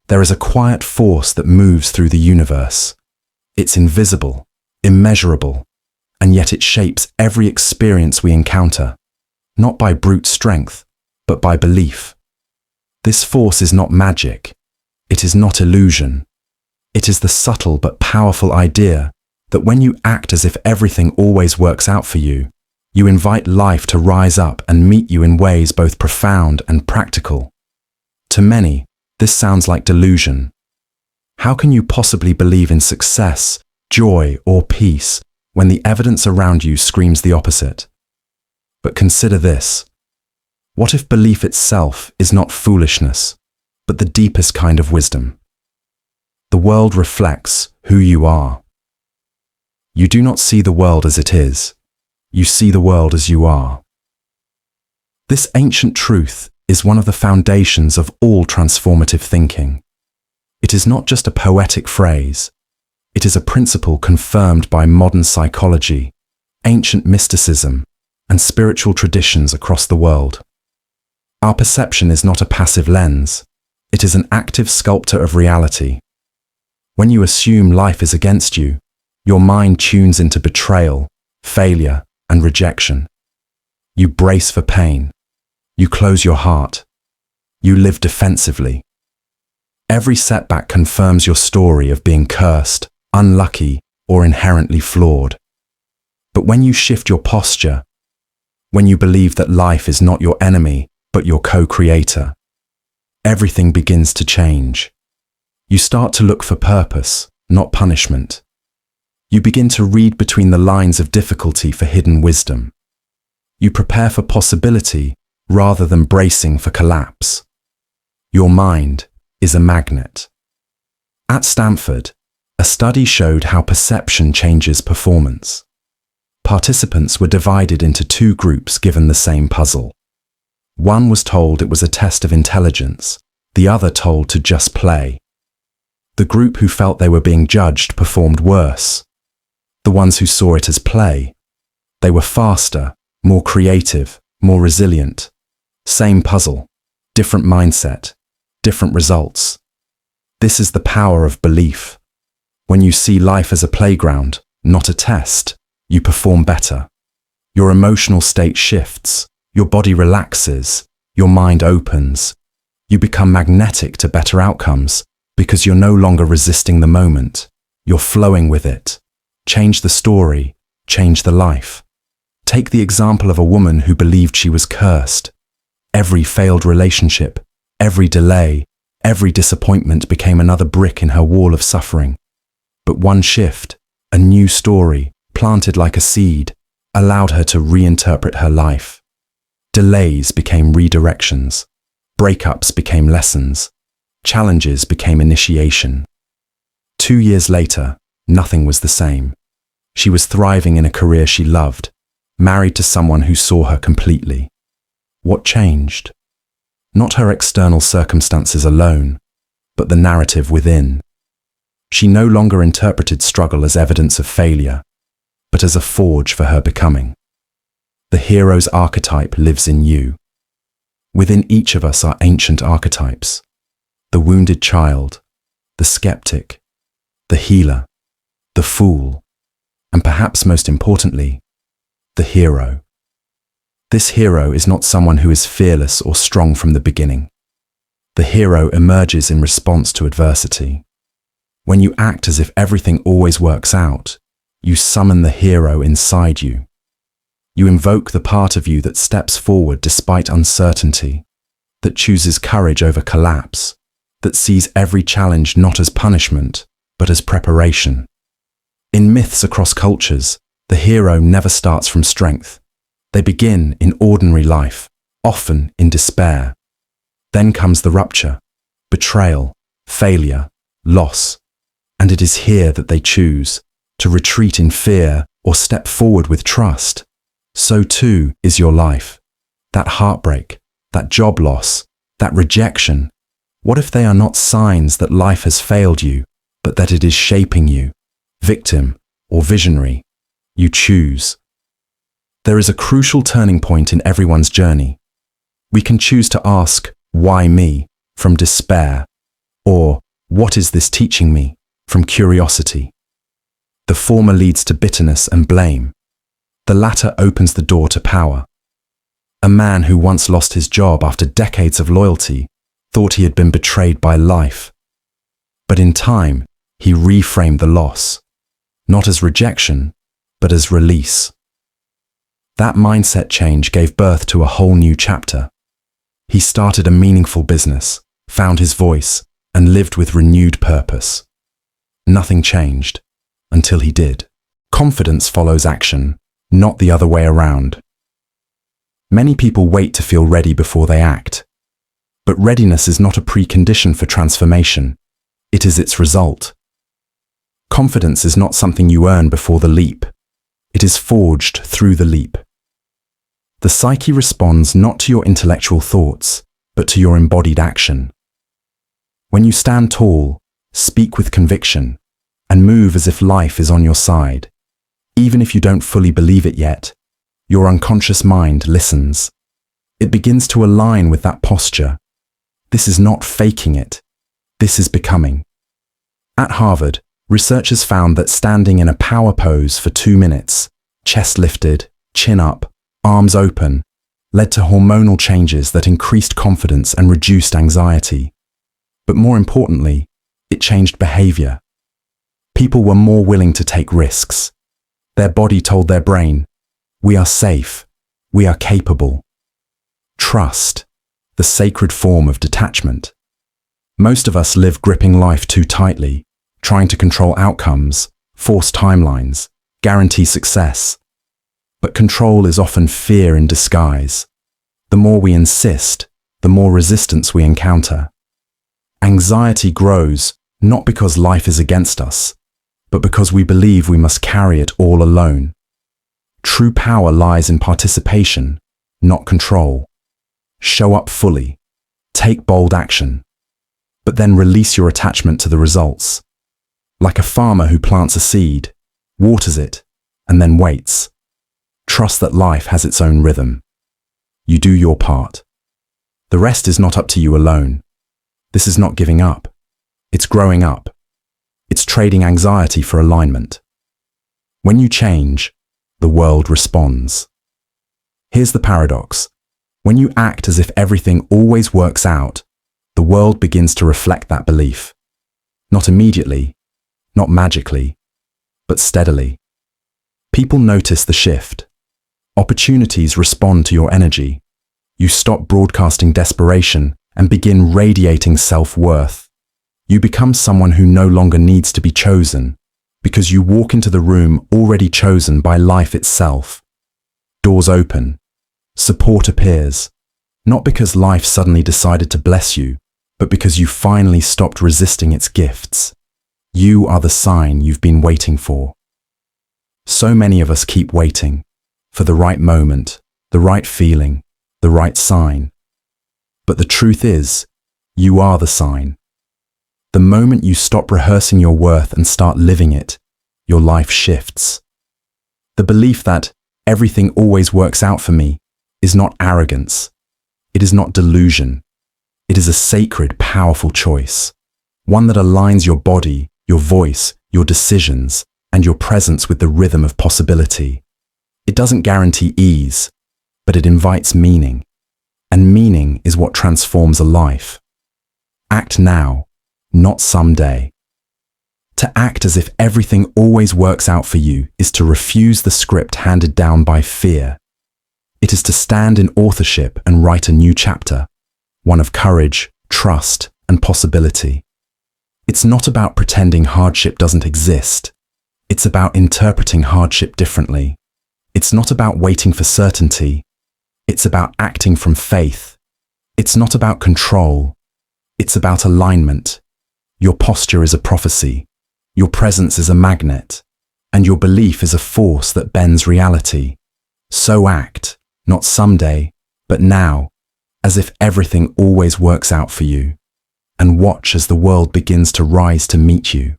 There is a quiet force that moves through the universe. It's invisible, immeasurable, and yet it shapes every experience we encounter, not by brute strength, but by belief. This force is not magic. It is not illusion. It is the subtle but powerful idea that when you act as if everything always works out for you, you invite life to rise up and meet you in ways both profound and practical. To many, this sounds like delusion. How can you possibly believe in success, joy, or peace when the evidence around you screams the opposite? But consider this. What if belief itself is not foolishness, but the deepest kind of wisdom? The world reflects who you are. You do not see the world as it is. You see the world as you are. This ancient truth is one of the foundations of all transformative thinking. It is not just a poetic phrase. It is a principle confirmed by modern psychology, ancient mysticism, and spiritual traditions across the world. Our perception is not a passive lens. It is an active sculptor of reality. When you assume life is against you, your mind tunes into betrayal, failure, and rejection. You brace for pain. You close your heart. You live defensively. Every setback confirms your story of being cursed, unlucky, or inherently flawed. But when you shift your posture, when you believe that life is not your enemy, but your co-creator, everything begins to change. You start to look for purpose, not punishment. You begin to read between the lines of difficulty for hidden wisdom. You prepare for possibility rather than bracing for collapse. Your mind is a magnet. At Stamford, a study showed how perception changes performance. Participants were divided into two groups given the same puzzle. One was told it was a test of intelligence, the other told to just play. The group who felt they were being judged performed worse. The ones who saw it as play, they were faster, more creative, more resilient. Same puzzle, different mindset, different results. This is the power of belief. When you see life as a playground, not a test, you perform better. Your emotional state shifts, your body relaxes, your mind opens. You become magnetic to better outcomes because you're no longer resisting the moment. You're flowing with it. Change the story, change the life. Take the example of a woman who believed she was cursed. Every failed relationship, every delay, every disappointment became another brick in her wall of suffering. But one shift, a new story, planted like a seed, allowed her to reinterpret her life. Delays became redirections. Breakups became lessons. Challenges became initiation. 2 years later, nothing was the same. She was thriving in a career she loved, married to someone who saw her completely. What changed? Not her external circumstances alone, but the narrative within. She no longer interpreted struggle as evidence of failure, but as a forge for her becoming. The hero's archetype lives in you. Within each of us are ancient archetypes: the wounded child, the skeptic, the healer, the fool, and perhaps most importantly, the hero. This hero is not someone who is fearless or strong from the beginning. The hero emerges in response to adversity. When you act as if everything always works out, you summon the hero inside you. You invoke the part of you that steps forward despite uncertainty, that chooses courage over collapse, that sees every challenge not as punishment, but as preparation. In myths across cultures, the hero never starts from strength. They begin in ordinary life, often in despair. Then comes the rupture, betrayal, failure, loss, and it is here that they choose to retreat in fear or step forward with trust. So too is your life. That heartbreak, that job loss, that rejection. What if they are not signs that life has failed you, but that it is shaping you? Victim or visionary, you choose. There is a crucial turning point in everyone's journey. We can choose to ask, "Why me?" from despair, or what is this teaching me? From curiosity. The former leads to bitterness and blame. The latter opens the door to power. A man who once lost his job after decades of loyalty thought he had been betrayed by life. But in time, he reframed the loss, not as rejection, but as release. That mindset change gave birth to a whole new chapter. He started a meaningful business, found his voice, and lived with renewed purpose. Nothing changed until he did. Confidence follows action, not the other way around. Many people wait to feel ready before they act. But readiness is not a precondition for transformation. It is its result. Confidence is not something you earn before the leap. It is forged through the leap. The psyche responds not to your intellectual thoughts, but to your embodied action. When you stand tall, speak with conviction, and move as if life is on your side, even if you don't fully believe it yet, your unconscious mind listens. It begins to align with that posture. This is not faking it. This is becoming. At Harvard, researchers found that standing in a power pose for 2 minutes, chest lifted, chin up, arms open, led to hormonal changes that increased confidence and reduced anxiety. But more importantly, it changed behavior. People were more willing to take risks. Their body told their brain, "We are safe. We are capable." Trust, the sacred form of detachment. Most of us live gripping life too tightly, trying to control outcomes, force timelines, guarantee success. But control is often fear in disguise. The more we insist, the more resistance we encounter. Anxiety grows not because life is against us, but because we believe we must carry it all alone. True power lies in participation, not control. Show up fully, take bold action, but then release your attachment to the results. Like a farmer who plants a seed, waters it, and then waits. Trust that life has its own rhythm. You do your part. The rest is not up to you alone. This is not giving up. It's growing up. It's trading anxiety for alignment. When you change, the world responds. Here's the paradox. When you act as if everything always works out, the world begins to reflect that belief. Not immediately, not magically, but steadily. People notice the shift. Opportunities respond to your energy. You stop broadcasting desperation and begin radiating self-worth. You become someone who no longer needs to be chosen, because you walk into the room already chosen by life itself. Doors open. Support appears. Not because life suddenly decided to bless you, but because you finally stopped resisting its gifts. You are the sign you've been waiting for. So many of us keep waiting for the right moment, the right feeling, the right sign. But the truth is, you are the sign. The moment you stop rehearsing your worth and start living it, your life shifts. The belief that everything always works out for me is not arrogance. It is not delusion. It is a sacred, powerful choice. One that aligns your body, your voice, your decisions, and your presence with the rhythm of possibility. It doesn't guarantee ease, but it invites meaning. And meaning is what transforms a life. Act now, not someday. To act as if everything always works out for you is to refuse the script handed down by fear. It is to stand in authorship and write a new chapter, one of courage, trust, and possibility. It's not about pretending hardship doesn't exist. It's about interpreting hardship differently. It's not about waiting for certainty. It's about acting from faith. It's not about control. It's about alignment. Your posture is a prophecy. Your presence is a magnet. And your belief is a force that bends reality. So act, not someday, but now, as if everything always works out for you. And watch as the world begins to rise to meet you.